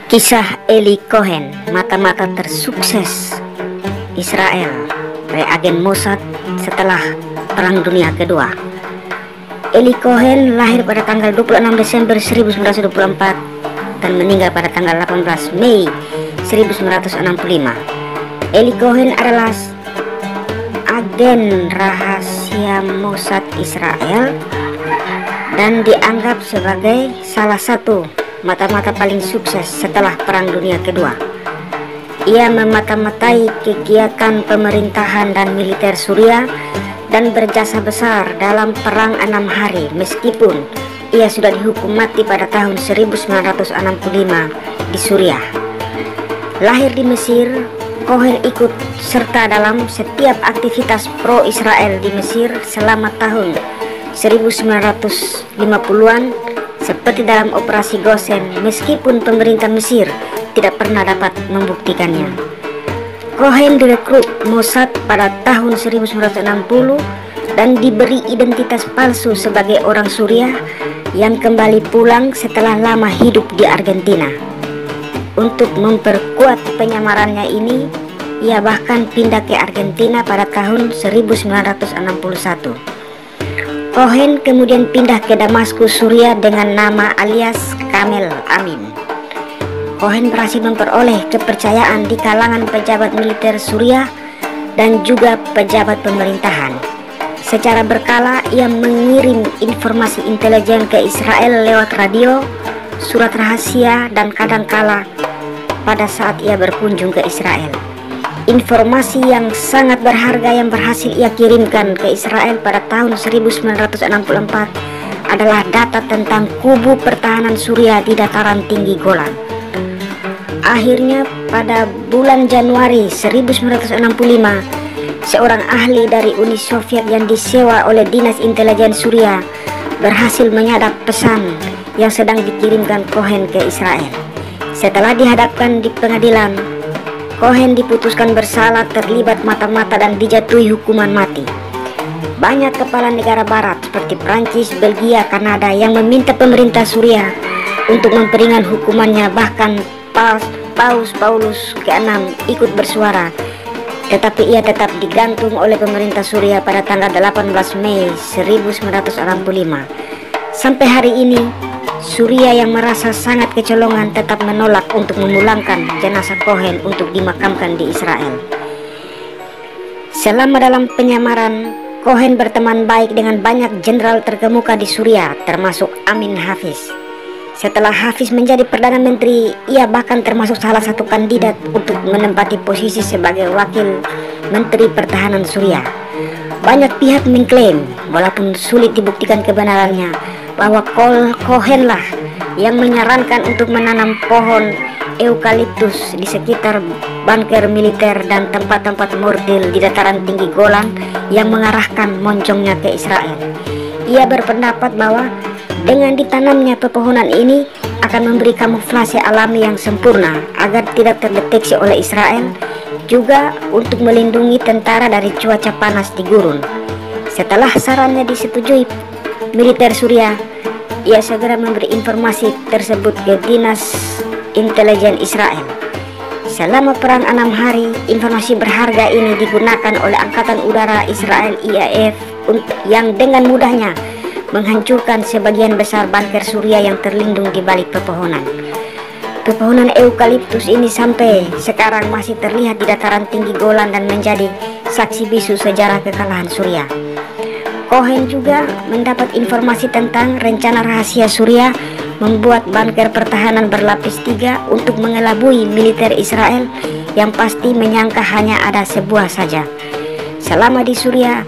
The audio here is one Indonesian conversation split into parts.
Kisah Eli Cohen, mata-mata tersukses Israel, reagen Mossad setelah Perang Dunia Kedua. Eli Cohen lahir pada tanggal 26 Desember 1924 dan meninggal pada tanggal 18 Mei 1965. Eli Cohen adalah agen rahasia Mossad Israel dan dianggap sebagai salah satu mata-mata paling sukses setelah Perang Dunia Kedua. Ia memata-matai kegiatan pemerintahan dan militer Suriah dan berjasa besar dalam Perang 6 Hari meskipun ia sudah dihukum mati pada tahun 1965 di Suriah. Lahir di Mesir, Cohen ikut serta dalam setiap aktivitas pro-Israel di Mesir selama tahun 1950-an seperti dalam operasi Gosen, meskipun pemerintah Mesir tidak pernah dapat membuktikannya. Cohen direkrut Mossad pada tahun 1960 dan diberi identitas palsu sebagai orang Suriah yang kembali pulang setelah lama hidup di Argentina. Untuk memperkuat penyamarannya ini, ia bahkan pindah ke Argentina pada tahun 1961. Cohen kemudian pindah ke Damaskus, Suriah dengan nama alias Kamel Amin. Cohen berhasil memperoleh kepercayaan di kalangan pejabat militer Suriah dan juga pejabat pemerintahan. Secara berkala ia mengirim informasi intelijen ke Israel lewat radio, surat rahasia, dan kadangkala pada saat ia berkunjung ke Israel. Informasi yang sangat berharga yang berhasil ia kirimkan ke Israel pada tahun 1964 adalah data tentang kubu pertahanan Suriah di dataran tinggi Golan. Akhirnya pada bulan Januari 1965, seorang ahli dari Uni Soviet yang disewa oleh Dinas Intelijen Suriah berhasil menyadap pesan yang sedang dikirimkan Cohen ke Israel. Setelah dihadapkan di pengadilan, Cohen diputuskan bersalah terlibat mata-mata dan dijatuhi hukuman mati. Banyak kepala negara barat seperti Prancis, Belgia, Kanada yang meminta pemerintah Suriah untuk memperingan hukumannya, bahkan Paus Paulus ke-6 ikut bersuara, tetapi ia tetap digantung oleh pemerintah Suriah pada tanggal 18 Mei 1965. Sampai hari ini, Suriah yang merasa sangat kecolongan tetap menolak untuk memulangkan jenazah Cohen untuk dimakamkan di Israel. Selama dalam penyamaran, Cohen berteman baik dengan banyak jenderal terkemuka di Suriah, termasuk Amin Hafiz. Setelah Hafiz menjadi Perdana Menteri, ia bahkan termasuk salah satu kandidat untuk menempati posisi sebagai Wakil Menteri Pertahanan Suriah. Banyak pihak mengklaim, walaupun sulit dibuktikan kebenarannya, bahwa Cohen lah yang menyarankan untuk menanam pohon eukaliptus di sekitar bunker militer dan tempat-tempat mordil di dataran tinggi Golan yang mengarahkan moncongnya ke Israel. Ia berpendapat bahwa dengan ditanamnya pepohonan ini akan memberi kamuflase alami yang sempurna agar tidak terdeteksi oleh Israel, juga untuk melindungi tentara dari cuaca panas di gurun. Setelah sarannya disetujui militer Suriah, ia segera memberi informasi tersebut ke Dinas Intelijen Israel. Selama Perang 6 Hari, informasi berharga ini digunakan oleh Angkatan Udara Israel IAF yang dengan mudahnya menghancurkan sebagian besar bunker Suriah yang terlindung di balik pepohonan. Pepohonan eukaliptus ini sampai sekarang masih terlihat di dataran tinggi Golan dan menjadi saksi bisu sejarah kekalahan Suriah. Cohen juga mendapat informasi tentang rencana rahasia Suriah membuat bunker pertahanan berlapis 3 untuk mengelabui militer Israel yang pasti menyangka hanya ada sebuah saja. Selama di Suriah,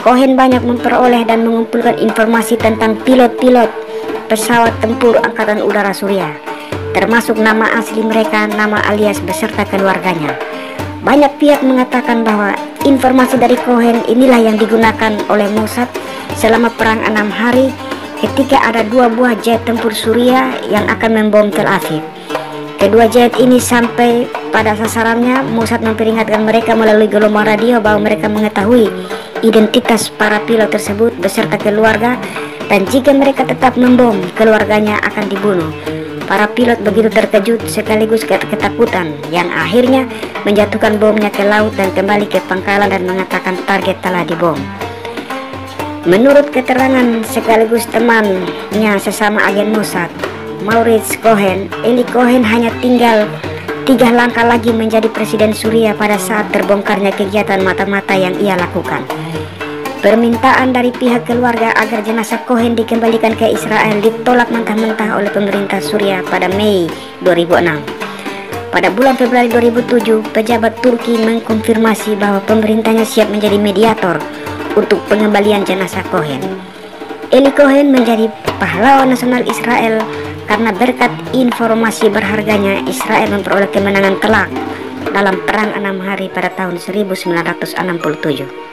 Cohen banyak memperoleh dan mengumpulkan informasi tentang pilot-pilot pesawat tempur Angkatan Udara Suriah, termasuk nama asli mereka, nama alias beserta keluarganya. Banyak pihak mengatakan bahwa informasi dari Cohen inilah yang digunakan oleh Mossad selama Perang 6 Hari ketika ada 2 buah jet tempur Suriah yang akan membom Tel Aviv. Kedua jet ini sampai pada sasarannya, Mossad memperingatkan mereka melalui gelombang radio bahwa mereka mengetahui identitas para pilot tersebut beserta keluarga, dan jika mereka tetap membom, keluarganya akan dibunuh. Para pilot begitu terkejut sekaligus ketakutan yang akhirnya menjatuhkan bomnya ke laut dan kembali ke pangkalan dan mengatakan target telah dibom. Menurut keterangan sekaligus temannya sesama agen Mossad, Maurice Cohen, Eli Cohen hanya tinggal 3 langkah lagi menjadi presiden Suriah pada saat terbongkarnya kegiatan mata-mata yang ia lakukan. Permintaan dari pihak keluarga agar jenazah Cohen dikembalikan ke Israel ditolak mentah-mentah oleh pemerintah Suriah pada Mei 2006. Pada bulan Februari 2007, pejabat Turki mengkonfirmasi bahwa pemerintahnya siap menjadi mediator untuk pengembalian jenazah Cohen. Eli Cohen menjadi pahlawan nasional Israel karena berkat informasi berharganya Israel memperoleh kemenangan telak dalam perang 6 hari pada tahun 1967.